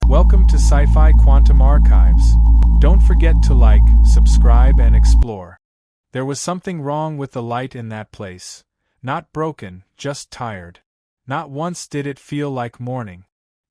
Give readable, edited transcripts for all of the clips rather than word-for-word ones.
Welcome to Sci-Fi Quantum Archives. Don't forget to like, subscribe and explore. There was something wrong with the light in that place. Not broken, just tired. Not once did it feel like morning.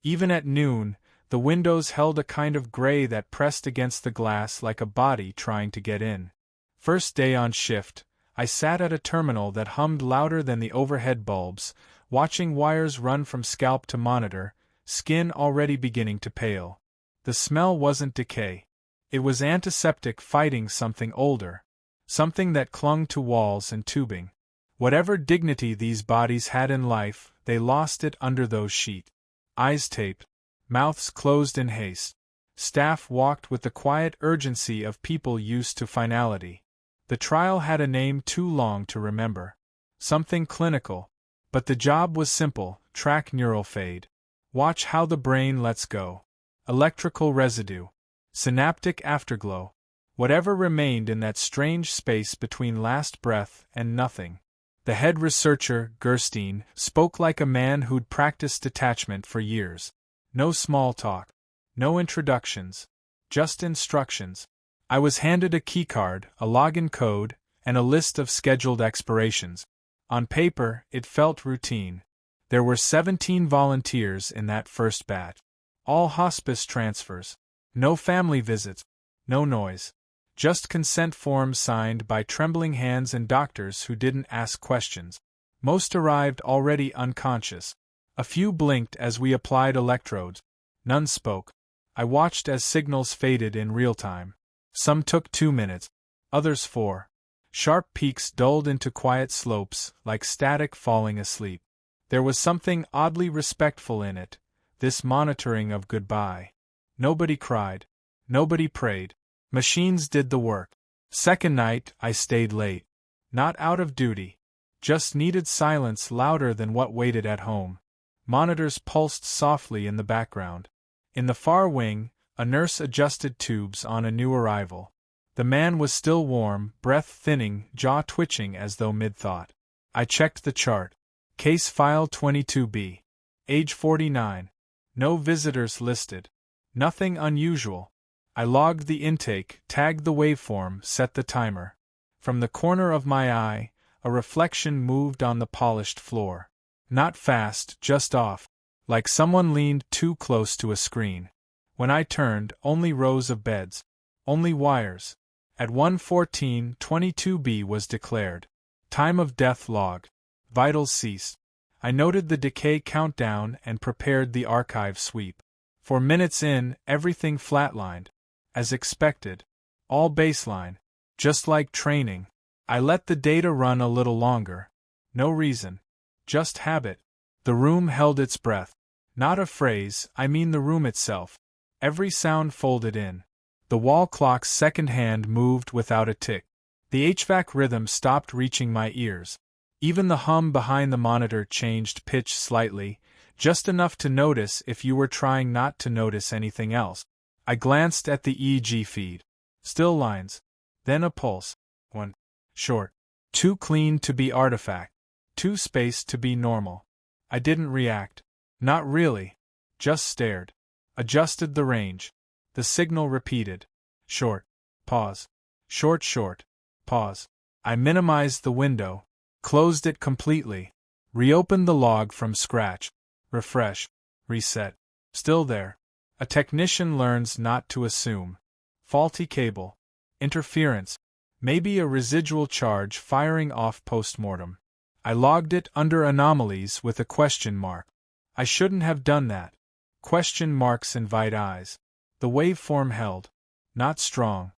Even at noon, the windows held a kind of gray that pressed against the glass like a body trying to get in. First day on shift, I sat at a terminal that hummed louder than the overhead bulbs, watching wires run from scalp to monitor, skin already beginning to pale. The smell wasn't decay. It was antiseptic fighting something older. Something that clung to walls and tubing. Whatever dignity these bodies had in life, they lost it under those sheets. Eyes taped. Mouths closed in haste. Staff walked with the quiet urgency of people used to finality. The trial had a name too long to remember. Something clinical. But the job was simple: track neural fade. Watch how the brain lets go. Electrical residue. Synaptic afterglow. Whatever remained in that strange space between last breath and nothing. The head researcher, Gerstein, spoke like a man who'd practiced detachment for years. No small talk. No introductions. Just instructions. I was handed a keycard, a login code, and a list of scheduled expirations. On paper, it felt routine. There were 17 volunteers in that first batch. All hospice transfers. No family visits. No noise. Just consent forms signed by trembling hands and doctors who didn't ask questions. Most arrived already unconscious. A few blinked as we applied electrodes. None spoke. I watched as signals faded in real time. Some took 2 minutes. Others 4. Sharp peaks dulled into quiet slopes, like static falling asleep. There was something oddly respectful in it, this monitoring of goodbye. Nobody cried. Nobody prayed. Machines did the work. Second night, I stayed late. Not out of duty. Just needed silence louder than what waited at home. Monitors pulsed softly in the background. In the far wing, a nurse adjusted tubes on a new arrival. The man was still warm, breath thinning, jaw twitching as though mid-thought. I checked the chart. Case file 22B. Age 49. No visitors listed. Nothing unusual. I logged the intake, tagged the waveform, set the timer. From the corner of my eye, a reflection moved on the polished floor. Not fast, just off. Like someone leaned too close to a screen. When I turned, only rows of beds. Only wires. At 1:14, 22B was declared. Time of death logged. Vitals ceased. I noted the decay countdown and prepared the archive sweep. 4 minutes in, everything flatlined. As expected. All baseline. Just like training. I let the data run a little longer. No reason. Just habit. The room held its breath. Not a phrase, I mean the room itself. Every sound folded in. The wall clock's second hand moved without a tick. The HVAC rhythm stopped reaching my ears. Even the hum behind the monitor changed pitch slightly, just enough to notice if you were trying not to notice anything else. I glanced at the EEG feed. Still lines. Then a pulse. 1. Short. 2 clean to be artifact. 2 spaced to be normal. I didn't react. Not really. Just stared. Adjusted the range. The signal repeated. Short. Pause. Short short. Pause. I minimized the window. Closed it completely. Reopened the log from scratch. Refresh. Reset. Still there. A technician learns not to assume. Faulty cable. Interference. Maybe a residual charge firing off post-mortem. I logged it under anomalies with a question mark. I shouldn't have done that. Question marks invite eyes. The waveform held. Not strong.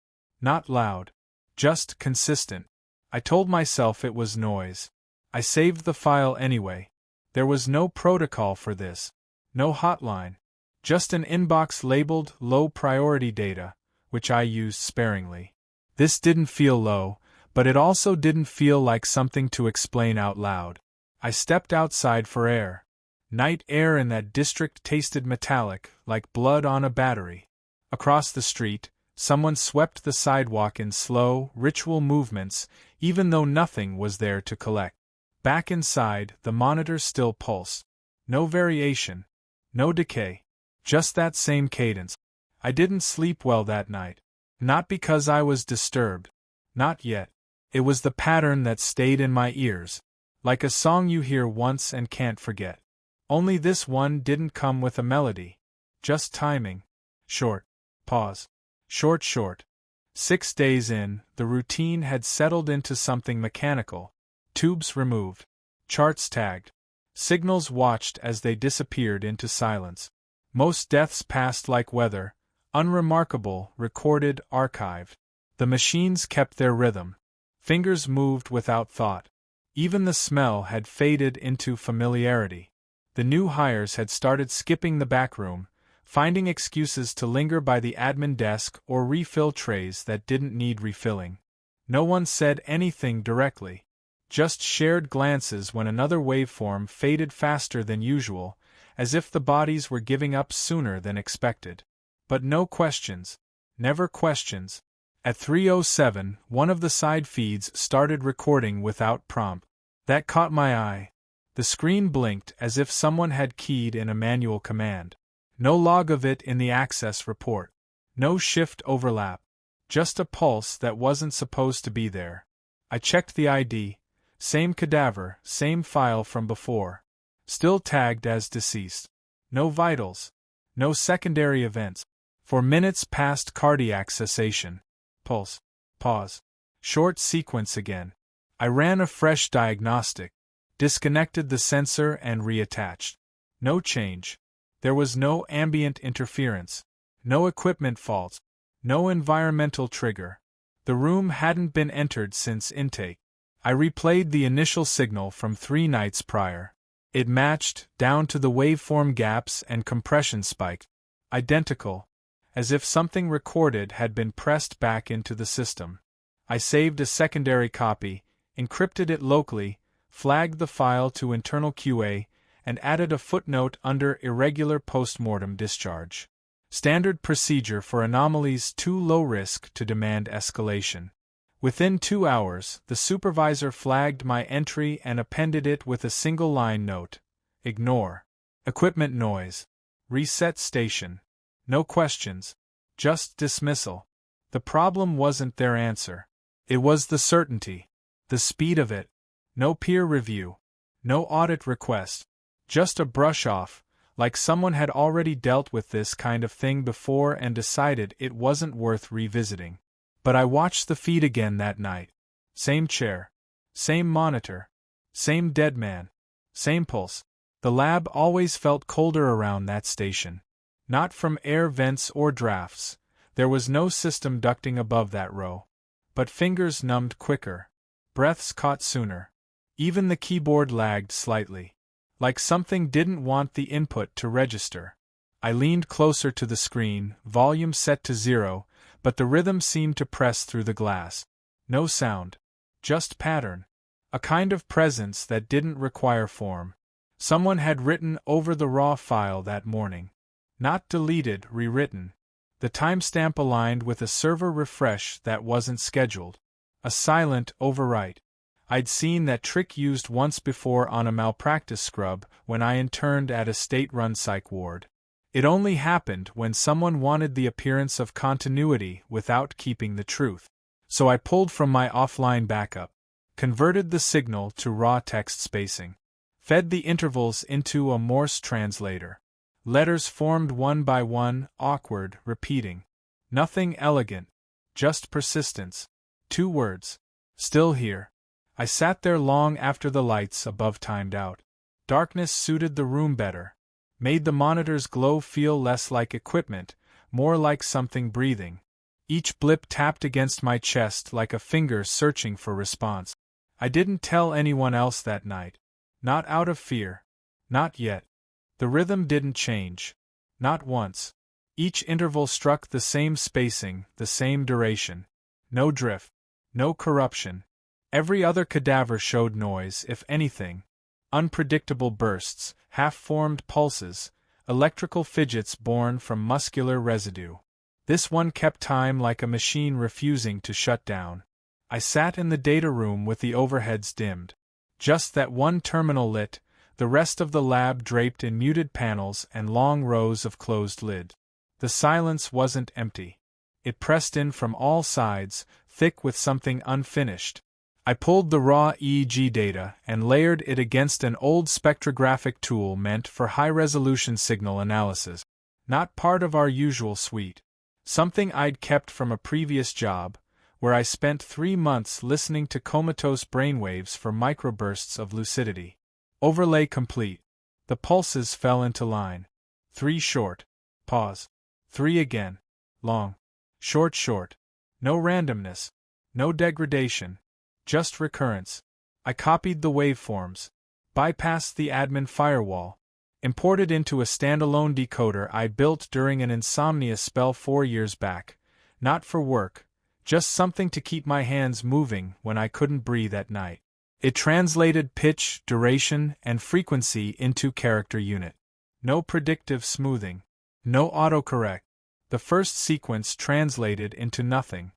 Not loud. Just consistent. I told myself it was noise. I saved the file anyway. There was no protocol for this. No hotline. Just an inbox labeled low priority data, which I used sparingly. This didn't feel low, but it also didn't feel like something to explain out loud. I stepped outside for air. Night air in that district tasted metallic, like blood on a battery. Across the street, someone swept the sidewalk in slow, ritual movements, even though nothing was there to collect. Back inside, the monitor still pulsed. No variation. No decay. Just that same cadence. I didn't sleep well that night. Not because I was disturbed. Not yet. It was the pattern that stayed in my ears. Like a song you hear once and can't forget. Only this one didn't come with a melody. Just timing. Short. Pause. Short, short. 6 days in, the routine had settled into something mechanical. Tubes removed. Charts tagged. Signals watched as they disappeared into silence. Most deaths passed like weather. Unremarkable, recorded, archived. The machines kept their rhythm. Fingers moved without thought. Even the smell had faded into familiarity. The new hires had started skipping the back room, finding excuses to linger by the admin desk or refill trays that didn't need refilling. No one said anything directly. Just shared glances when another waveform faded faster than usual, as if the bodies were giving up sooner than expected. But no questions. Never questions. At 3:07, one of the side feeds started recording without prompt. That caught my eye. The screen blinked as if someone had keyed in a manual command. No log of it in the access report. No shift overlap. Just a pulse that wasn't supposed to be there. I checked the ID. Same cadaver, same file from before. Still tagged as deceased. No vitals. No secondary events. For minutes past cardiac cessation. Pulse. Pause. Short sequence again. I ran a fresh diagnostic. Disconnected the sensor and reattached. No change. There was no ambient interference. No equipment faults. No environmental trigger. The room hadn't been entered since intake. I replayed the initial signal from 3 nights prior. It matched, down to the waveform gaps and compression spike. Identical. As if something recorded had been pressed back into the system. I saved a secondary copy, encrypted it locally, flagged the file to internal QA, and added a footnote under irregular post-mortem discharge. Standard procedure for anomalies too low risk to demand escalation. Within 2 hours, the supervisor flagged my entry and appended it with a single-line note. Ignore. Equipment noise. Reset station. No questions. Just dismissal. The problem wasn't their answer. It was the certainty. The speed of it. No peer review. No audit request. Just a brush-off, like someone had already dealt with this kind of thing before and decided it wasn't worth revisiting. But I watched the feed again that night. Same chair. Same monitor. Same dead man. Same pulse. The lab always felt colder around that station. Not from air vents or drafts. There was no system ducting above that row. But fingers numbed quicker. Breaths caught sooner. Even the keyboard lagged slightly. Like something didn't want the input to register. I leaned closer to the screen, volume set to 0, but the rhythm seemed to press through the glass. No sound. Just pattern. A kind of presence that didn't require form. Someone had written over the raw file that morning. Not deleted, rewritten. The timestamp aligned with a server refresh that wasn't scheduled. A silent overwrite. I'd seen that trick used once before on a malpractice scrub when I interned at a state-run psych ward. It only happened when someone wanted the appearance of continuity without keeping the truth. So I pulled from my offline backup, converted the signal to raw text spacing, fed the intervals into a Morse translator. Letters formed one by one, awkward, repeating. Nothing elegant, just persistence. 2 words. Still here. I sat there long after the lights above timed out. Darkness suited the room better. Made the monitor's glow feel less like equipment, more like something breathing. Each blip tapped against my chest like a finger searching for response. I didn't tell anyone else that night. Not out of fear. Not yet. The rhythm didn't change. Not once. Each interval struck the same spacing, the same duration. No drift. No corruption. Every other cadaver showed noise, if anything. Unpredictable bursts, half-formed pulses, electrical fidgets born from muscular residue. This one kept time like a machine refusing to shut down. I sat in the data room with the overheads dimmed. Just that one terminal lit, The rest of the lab draped in muted panels and long rows of closed lids. The silence wasn't empty. It pressed in from all sides, thick with something unfinished. I pulled the raw EEG data and layered it against an old spectrographic tool meant for high-resolution signal analysis. Not part of our usual suite. Something I'd kept from a previous job, where I spent 3 months listening to comatose brainwaves for microbursts of lucidity. Overlay complete. The pulses fell into line. 3 short. Pause. 3 again. Long. Short short. No randomness. No degradation. Just recurrence. I copied the waveforms. Bypassed the admin firewall. Imported into a standalone decoder I built during an insomnia spell 4 years back. Not for work. Just something to keep my hands moving when I couldn't breathe at night. It translated pitch, duration, and frequency into character unit. No predictive smoothing. No autocorrect. The first sequence translated into nothing.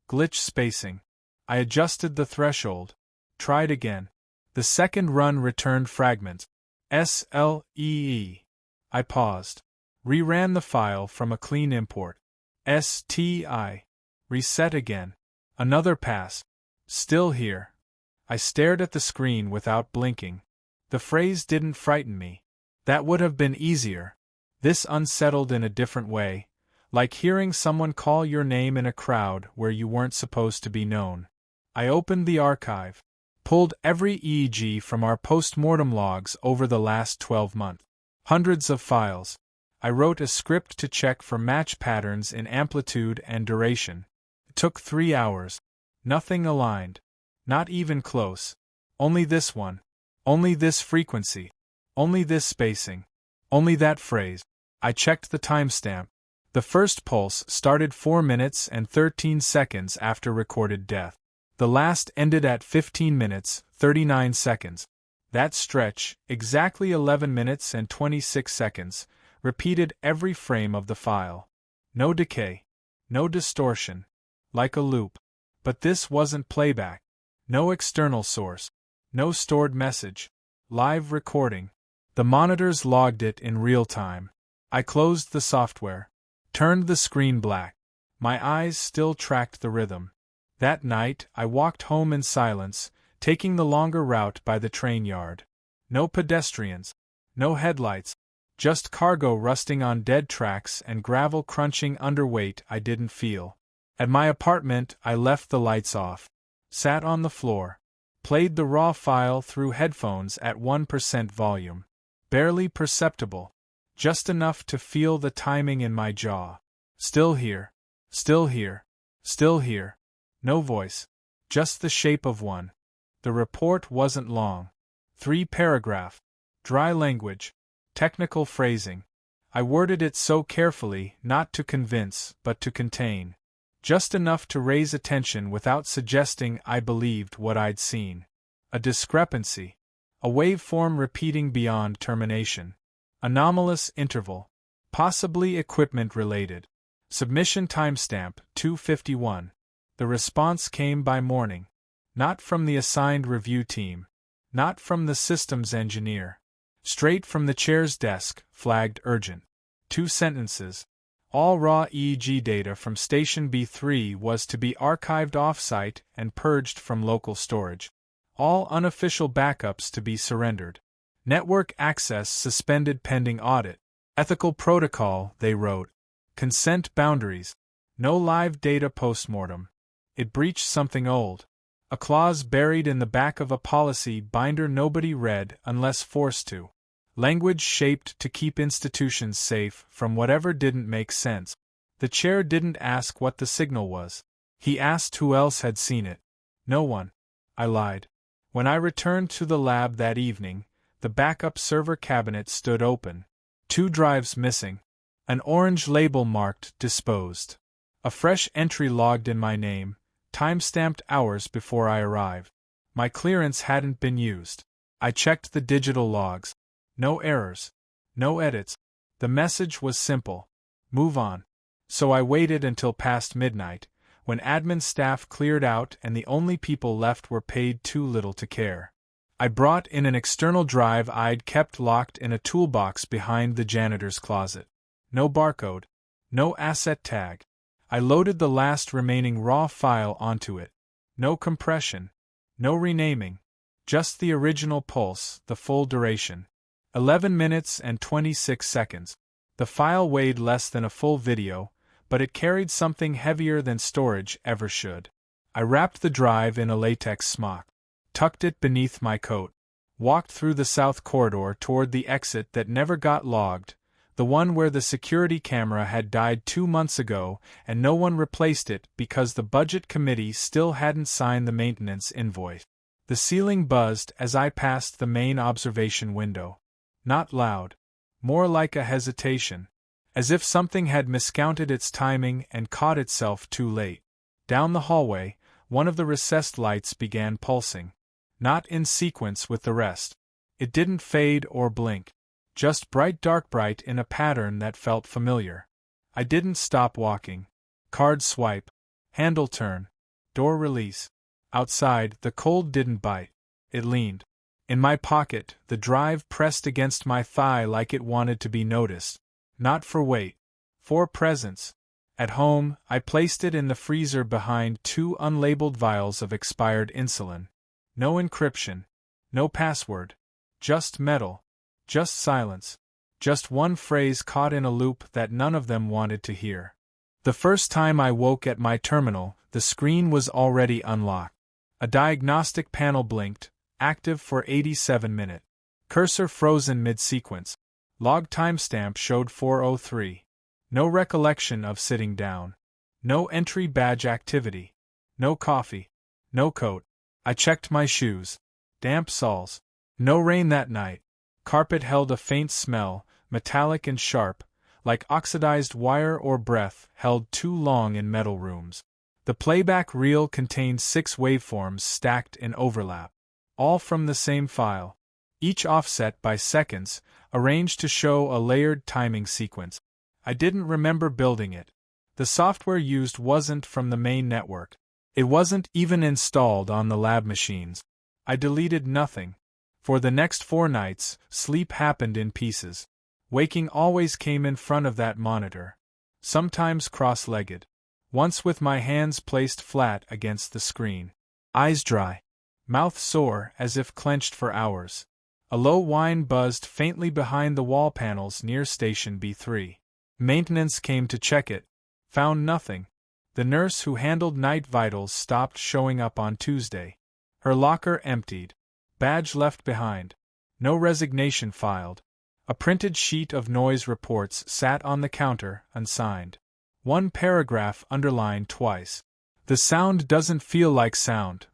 Glitch spacing. I adjusted the threshold. Tried again. The second run returned fragments. SLEE. I paused. Reran the file from a clean import. STI. Reset again. Another pass. Still here. I stared at the screen without blinking. The phrase didn't frighten me. That would have been easier. This unsettled in a different way, like hearing someone call your name in a crowd where you weren't supposed to be known. I opened the archive, pulled every EEG from our post-mortem logs over the last 12 months. Hundreds of files. I wrote a script to check for match patterns in amplitude and duration. It took 3 hours. Nothing aligned. Not even close. Only this one. Only this frequency. Only this spacing. Only that phrase. I checked the timestamp. The first pulse started 4 minutes and 13 seconds after recorded death. The last ended at 15 minutes, 39 seconds. That stretch, exactly 11 minutes and 26 seconds, repeated every frame of the file. No decay. No distortion. Like a loop. But this wasn't playback. No external source. No stored message. Live recording. The monitors logged it in real time. I closed the software. Turned the screen black. My eyes still tracked the rhythm. That night, I walked home in silence, taking the longer route by the train yard. No pedestrians. No headlights. Just cargo rusting on dead tracks and gravel crunching under weight I didn't feel. At my apartment, I left the lights off. Sat on the floor. Played the raw file through headphones at 1% volume. Barely perceptible. Just enough to feel the timing in my jaw. Still here. Still here. Still here. No voice. Just the shape of one. The report wasn't long. 3 paragraphs. Dry language. Technical phrasing. I worded it so carefully, not to convince, but to contain. Just enough to raise attention without suggesting I believed what I'd seen. A discrepancy. A waveform repeating beyond termination. Anomalous interval. Possibly equipment-related. Submission timestamp 2:51. The response came by morning. Not from the assigned review team. Not from the systems engineer. Straight from the chair's desk, flagged urgent. 2 sentences. All raw EEG data from Station B3 was to be archived off-site and purged from local storage. All unofficial backups to be surrendered. Network access suspended pending audit. Ethical protocol, they wrote. Consent boundaries. No live data post-mortem. It breached something old. A clause buried in the back of a policy binder nobody read unless forced to. Language shaped to keep institutions safe from whatever didn't make sense. The chair didn't ask what the signal was. He asked who else had seen it. No one. I lied. When I returned to the lab that evening, the backup server cabinet stood open. 2 drives missing. An orange label marked disposed. A fresh entry logged in my name, time-stamped hours before I arrived. My clearance hadn't been used. I checked the digital logs. No errors. No edits. The message was simple. Move on. So I waited until past midnight, when admin staff cleared out and the only people left were paid too little to care. I brought in an external drive I'd kept locked in a toolbox behind the janitor's closet. No barcode. No asset tag. I loaded the last remaining raw file onto it. No compression. No renaming. Just the original pulse, the full duration. 11 minutes and 26 seconds. The file weighed less than a full video, but it carried something heavier than storage ever should. I wrapped the drive in a latex smock, tucked it beneath my coat, walked through the south corridor toward the exit that never got logged, the one where the security camera had died 2 months ago and no one replaced it because the budget committee still hadn't signed the maintenance invoice. The ceiling buzzed as I passed the main observation window. Not loud. More like a hesitation. As if something had miscounted its timing and caught itself too late. Down the hallway, one of the recessed lights began pulsing. Not in sequence with the rest. It didn't fade or blink. Just bright in a pattern that felt familiar. I didn't stop walking. Card swipe. Handle turn. Door release. Outside, the cold didn't bite. It leaned. In my pocket, the drive pressed against my thigh like it wanted to be noticed. Not for weight. For presence. At home, I placed it in the freezer behind 2 unlabeled vials of expired insulin. No encryption. No password. Just metal. Just silence. Just one phrase caught in a loop that none of them wanted to hear. The first time I woke at my terminal, the screen was already unlocked. A diagnostic panel blinked, active for 87 minutes. Cursor frozen mid-sequence. Log timestamp showed 4:03. No recollection of sitting down. No entry badge activity. No coffee. No coat. I checked my shoes. Damp soles. No rain that night. Carpet held a faint smell, metallic and sharp, like oxidized wire or breath held too long in metal rooms. The playback reel contained 6 waveforms stacked in overlap. All from the same file. Each offset by seconds, arranged to show a layered timing sequence. I didn't remember building it. The software used wasn't from the main network. It wasn't even installed on the lab machines. I deleted nothing. For the next 4 nights, sleep happened in pieces. Waking always came in front of that monitor. Sometimes cross-legged. Once with my hands placed flat against the screen. Eyes dry. Mouth sore as if clenched for hours. A low whine buzzed faintly behind the wall panels near Station B3. Maintenance came to check it. Found nothing. The nurse who handled night vitals stopped showing up on Tuesday. Her locker emptied. Badge left behind. No resignation filed. A printed sheet of noise reports sat on the counter, unsigned. One paragraph underlined twice. The sound doesn't feel like sound.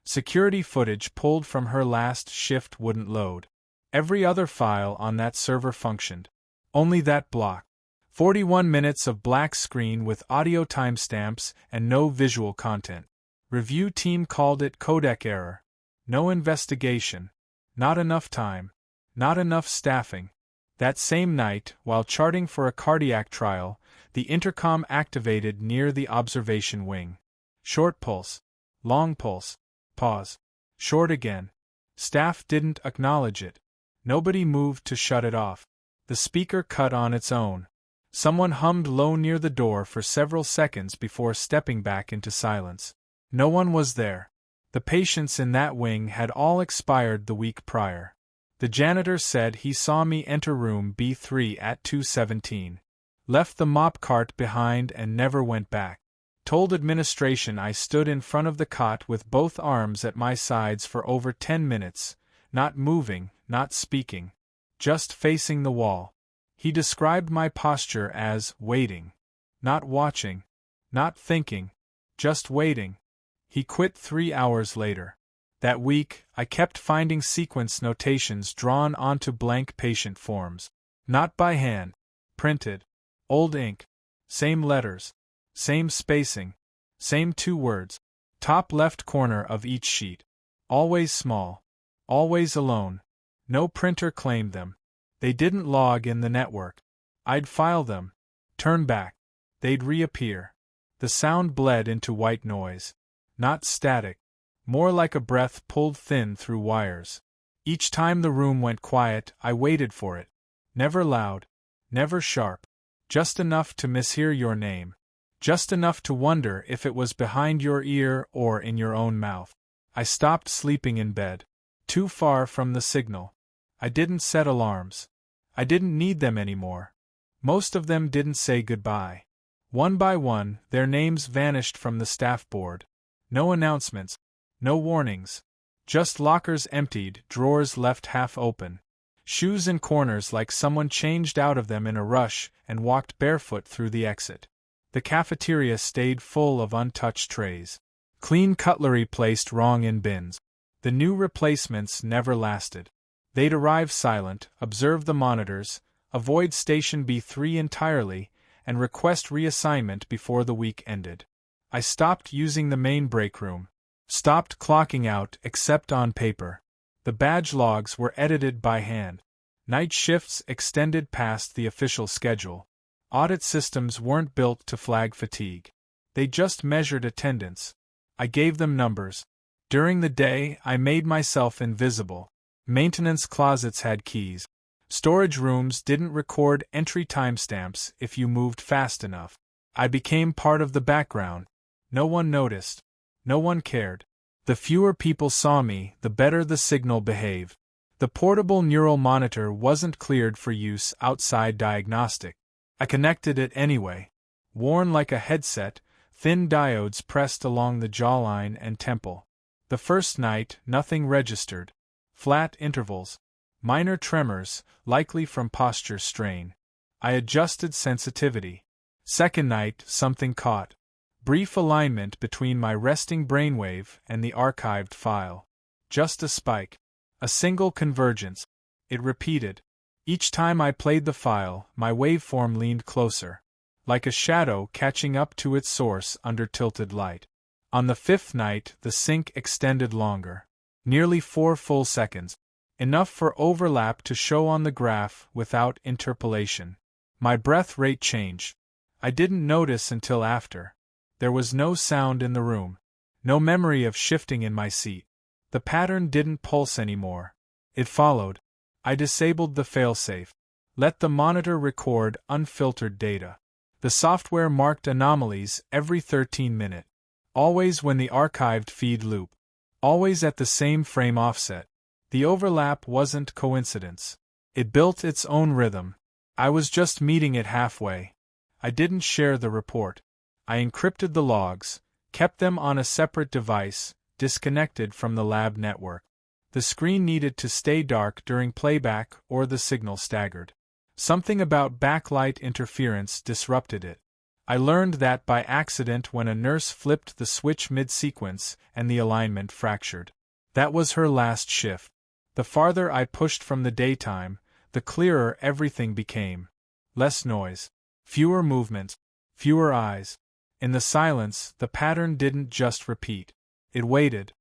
Security footage pulled from her last shift wouldn't load. Every other file on that server functioned. Only that block. 41 minutes of black screen with audio timestamps and no visual content. Review team called it codec error. No investigation. Not enough time. Not enough staffing. That same night, while charting for a cardiac trial, the intercom activated near the observation wing. Short pulse. Long pulse. Pause. Short again. Staff didn't acknowledge it. Nobody moved to shut it off. The speaker cut on its own. Someone hummed low near the door for several seconds before stepping back into silence. No one was there. The patients in that wing had all expired the week prior. The janitor said he saw me enter room B3 at 2:17. Left the mop cart behind and never went back. Told administration I stood in front of the cot with both arms at my sides for over 10 minutes, not moving, not speaking. Just facing the wall. He described my posture as waiting. Not watching. Not thinking. Just waiting. He quit 3 hours later. That week, I kept finding sequence notations drawn onto blank patient forms. Not by hand. Printed. Old ink. Same letters. Same spacing. Same 2 words. Top left corner of each sheet. Always small. Always alone. No printer claimed them. They didn't log in the network. I'd file them. Turn back. They'd reappear. The sound bled into white noise. Not static. More like a breath pulled thin through wires. Each time the room went quiet, I waited for it. Never loud, never sharp. Just enough to mishear your name. Just enough to wonder if it was behind your ear or in your own mouth. I stopped sleeping in bed. Too far from the signal. I didn't set alarms. I didn't need them anymore. Most of them didn't say goodbye. One by one, their names vanished from the staff board. No announcements. No warnings. Just lockers emptied, drawers left half open. Shoes in corners like someone changed out of them in a rush and walked barefoot through the exit. The cafeteria stayed full of untouched trays. Clean cutlery placed wrong in bins. The new replacements never lasted. They'd arrive silent, observe the monitors, avoid Station B3 entirely, and request reassignment before the week ended. I stopped using the main break room. Stopped clocking out except on paper. The badge logs were edited by hand. Night shifts extended past the official schedule. Audit systems weren't built to flag fatigue. They just measured attendance. I gave them numbers. During the day, I made myself invisible. Maintenance closets had keys. Storage rooms didn't record entry timestamps if you moved fast enough. I became part of the background. No one noticed. No one cared. The fewer people saw me, the better the signal behaved. The portable neural monitor wasn't cleared for use outside diagnostic. I connected it anyway. Worn like a headset, thin diodes pressed along the jawline and temple. The first night, nothing registered. Flat intervals. Minor tremors, likely from posture strain. I adjusted sensitivity. Second night, something caught. Brief alignment between my resting brainwave and the archived file. Just a spike. A single convergence. It repeated. Each time I played the file, my waveform leaned closer. Like a shadow catching up to its source under tilted light. On the fifth night, the sync extended longer. Nearly 4 full seconds. Enough for overlap to show on the graph without interpolation. My breath rate changed. I didn't notice until after. There was no sound in the room. No memory of shifting in my seat. The pattern didn't pulse anymore. It followed. I disabled the failsafe. Let the monitor record unfiltered data. The software marked anomalies every 13 minutes. Always when the archived feed looped. Always at the same frame offset. The overlap wasn't coincidence. It built its own rhythm. I was just meeting it halfway. I didn't share the report. I encrypted the logs, kept them on a separate device, disconnected from the lab network. The screen needed to stay dark during playback or the signal staggered. Something about backlight interference disrupted it. I learned that by accident when a nurse flipped the switch mid-sequence and the alignment fractured. That was her last shift. The farther I pushed from the daytime, the clearer everything became. Less noise. Fewer movements. Fewer eyes. In the silence, the pattern didn't just repeat. It waited.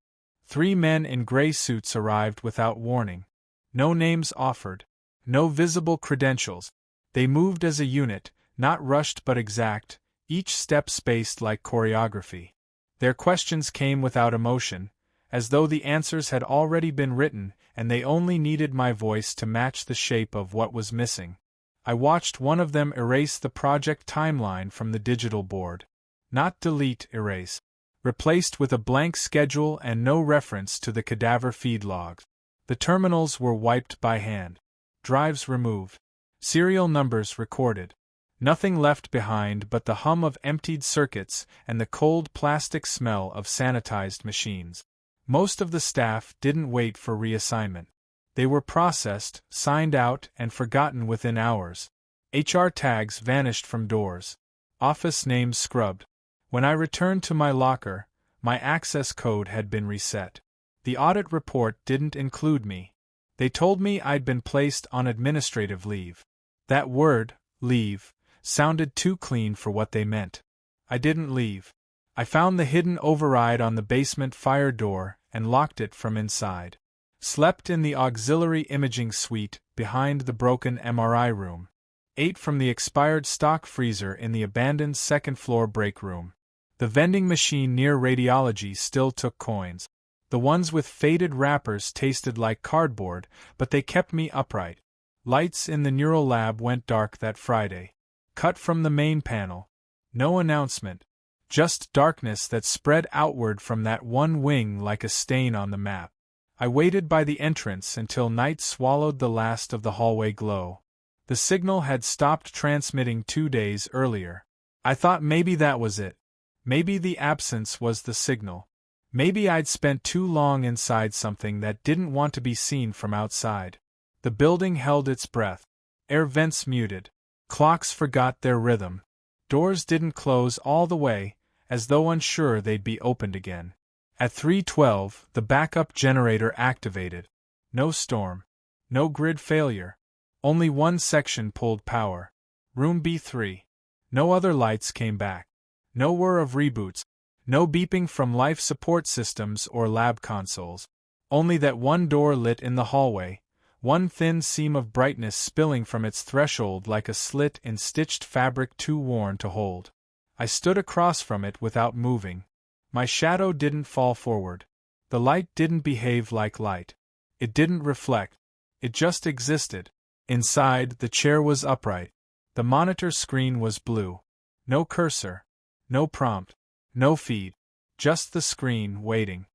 3 men in gray suits arrived without warning. No names offered. No visible credentials. They moved as a unit, not rushed but exact, each step spaced like choreography. Their questions came without emotion, as though the answers had already been written and they only needed my voice to match the shape of what was missing. I watched one of them erase the project timeline from the digital board. Not delete, erase. Replaced with a blank schedule and no reference to the cadaver feed logs. The terminals were wiped by hand. Drives removed. Serial numbers recorded. Nothing left behind but the hum of emptied circuits and the cold plastic smell of sanitized machines. Most of the staff didn't wait for reassignment. They were processed, signed out, and forgotten within hours. HR tags vanished from doors. Office names scrubbed. When I returned to my locker, my access code had been reset. The audit report didn't include me. They told me I'd been placed on administrative leave. That word, leave, sounded too clean for what they meant. I didn't leave. I found the hidden override on the basement fire door and locked it from inside. Slept in the auxiliary imaging suite behind the broken MRI room. Ate from the expired stock freezer in the abandoned second-floor break room. The vending machine near radiology still took coins. The ones with faded wrappers tasted like cardboard, but they kept me upright. Lights in the neural lab went dark that Friday. Cut from the main panel. No announcement. Just darkness that spread outward from that one wing like a stain on the map. I waited by the entrance until night swallowed the last of the hallway glow. The signal had stopped transmitting 2 days earlier. I thought maybe that was it. Maybe the absence was the signal. Maybe I'd spent too long inside something that didn't want to be seen from outside. The building held its breath. Air vents muted. Clocks forgot their rhythm. Doors didn't close all the way, as though unsure they'd be opened again. At 3:12, the backup generator activated. No storm. No grid failure. Only one section pulled power. Room B3. No other lights came back. No whir of reboots. No beeping from life support systems or lab consoles. Only that one door lit in the hallway, one thin seam of brightness spilling from its threshold like a slit in stitched fabric too worn to hold. I stood across from it without moving. My shadow didn't fall forward. The light didn't behave like light. It didn't reflect. It just existed. Inside, the chair was upright. The monitor screen was blue. No cursor. No prompt. No feed. Just the screen, waiting.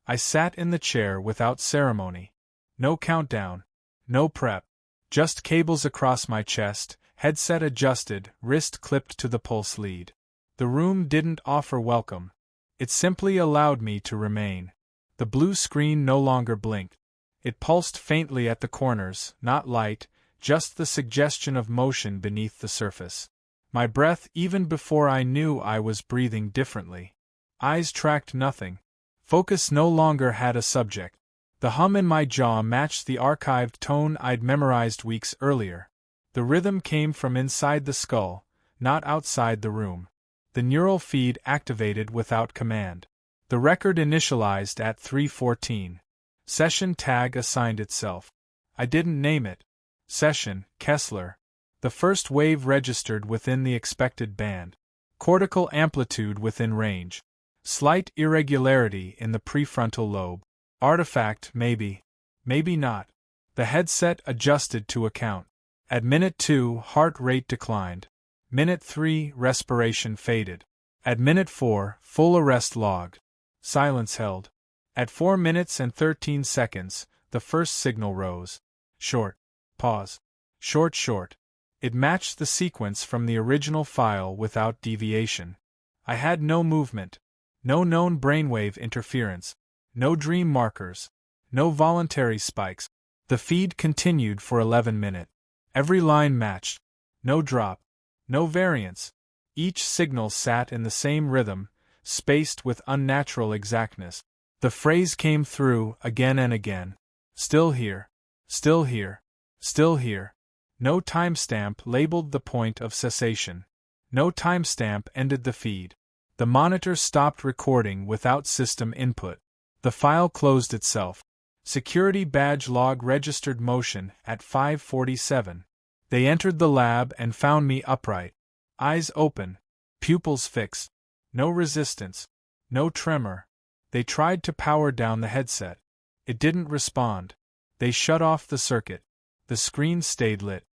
I sat in the chair without ceremony. No countdown. No prep. Just cables across my chest, headset adjusted, wrist clipped to the pulse lead. The room didn't offer welcome. It simply allowed me to remain. The blue screen no longer blinked. It pulsed faintly at the corners, not light, just the suggestion of motion beneath the surface. My breath even before I knew I was breathing differently. Eyes tracked nothing. Focus no longer had a subject. The hum in my jaw matched the archived tone I'd memorized weeks earlier. The rhythm came from inside the skull, not outside the room. The neural feed activated without command. The record initialized at 3:14. Session tag assigned itself. I didn't name it. Session, Kessler. The first wave registered within the expected band. Cortical amplitude within range. Slight irregularity in the prefrontal lobe. Artifact, maybe. Maybe not. The headset adjusted to account. At minute 2, heart rate declined. Minute 3, respiration faded. At minute 4, full arrest logged. Silence held. At 4 minutes and 13 seconds, the first signal rose. Short. Pause. Short. It matched the sequence from the original file without deviation. I had no movement. No known brainwave interference. No dream markers. No voluntary spikes. The feed continued for 11 minutes. Every line matched. No drop. No variance. Each signal sat in the same rhythm, spaced with unnatural exactness. The phrase came through again and again. Still here. Still here. Still here. No timestamp labeled the point of cessation. No timestamp ended the feed. The monitor stopped recording without system input. The file closed itself. Security badge log registered motion at 5:47. They entered the lab and found me upright. Eyes open. Pupils fixed. No resistance. No tremor. They tried to power down the headset. It didn't respond. They shut off the circuit. The screen stayed lit.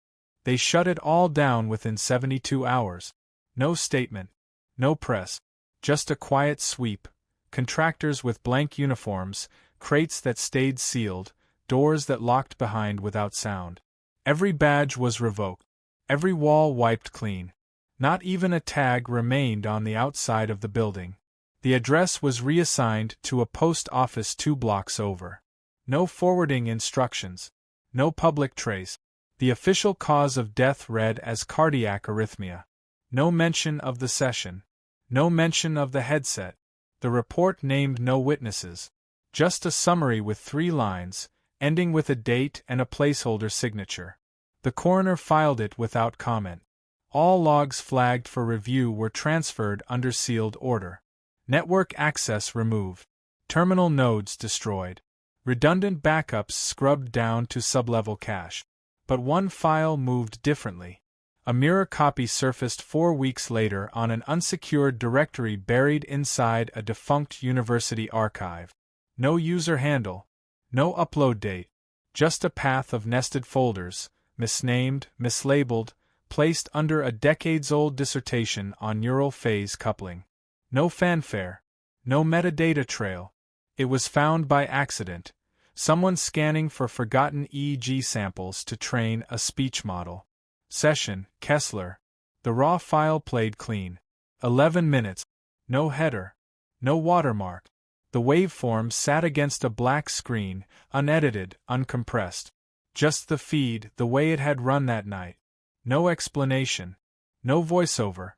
They shut it all down within 72 hours. No statement. No press. Just a quiet sweep. Contractors with blank uniforms, crates that stayed sealed, doors that locked behind without sound. Every badge was revoked. Every wall wiped clean. Not even a tag remained on the outside of the building. The address was reassigned to a post office 2 blocks over. No forwarding instructions. No public trace. The official cause of death read as cardiac arrhythmia. No mention of the session. No mention of the headset. The report named no witnesses. Just a summary with 3 lines, ending with a date and a placeholder signature. The coroner filed it without comment. All logs flagged for review were transferred under sealed order. Network access removed. Terminal nodes destroyed. Redundant backups scrubbed down to sublevel cache. But one file moved differently. A mirror copy surfaced 4 weeks later on an unsecured directory buried inside a defunct university archive. No user handle. No upload date. Just a path of nested folders, misnamed, mislabeled, placed under a decades-old dissertation on neural phase coupling. No fanfare. No metadata trail. It was found by accident. Someone scanning for forgotten EEG samples to train a speech model. Session, Kessler. The raw file played clean. 11 minutes. No header. No watermark. The waveform sat against a black screen, unedited, uncompressed. Just the feed, the way it had run that night. No explanation. No voiceover.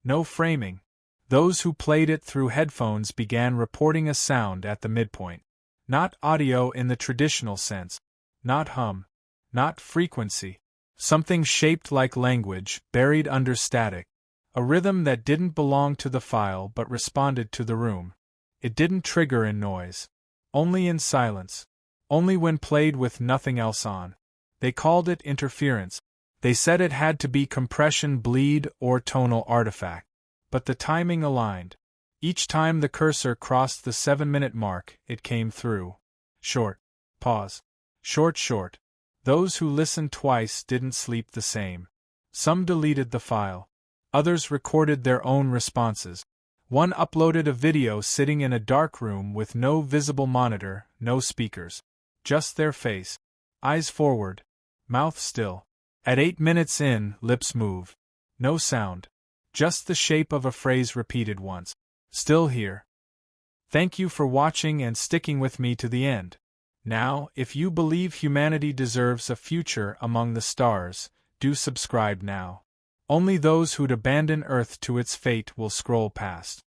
No framing. Those who played it through headphones began reporting a sound at the midpoint. Not audio in the traditional sense. Not hum. Not frequency. Something shaped like language, buried under static. A rhythm that didn't belong to the file but responded to the room. It didn't trigger in noise. Only in silence. Only when played with nothing else on. They called it interference. They said it had to be compression, bleed, or tonal artifact. But the timing aligned. Each time the cursor crossed the 7-minute mark, it came through. Short. Pause. Short. Those who listened twice didn't sleep the same. Some deleted the file. Others recorded their own responses. One uploaded a video sitting in a dark room with no visible monitor, no speakers. Just their face. Eyes forward. Mouth still. At 8 minutes in, lips move. No sound. Just the shape of a phrase repeated once. Still here. Thank you for watching and sticking with me to the end. Now, if you believe humanity deserves a future among the stars, do subscribe now. Only those who'd abandon Earth to its fate will scroll past.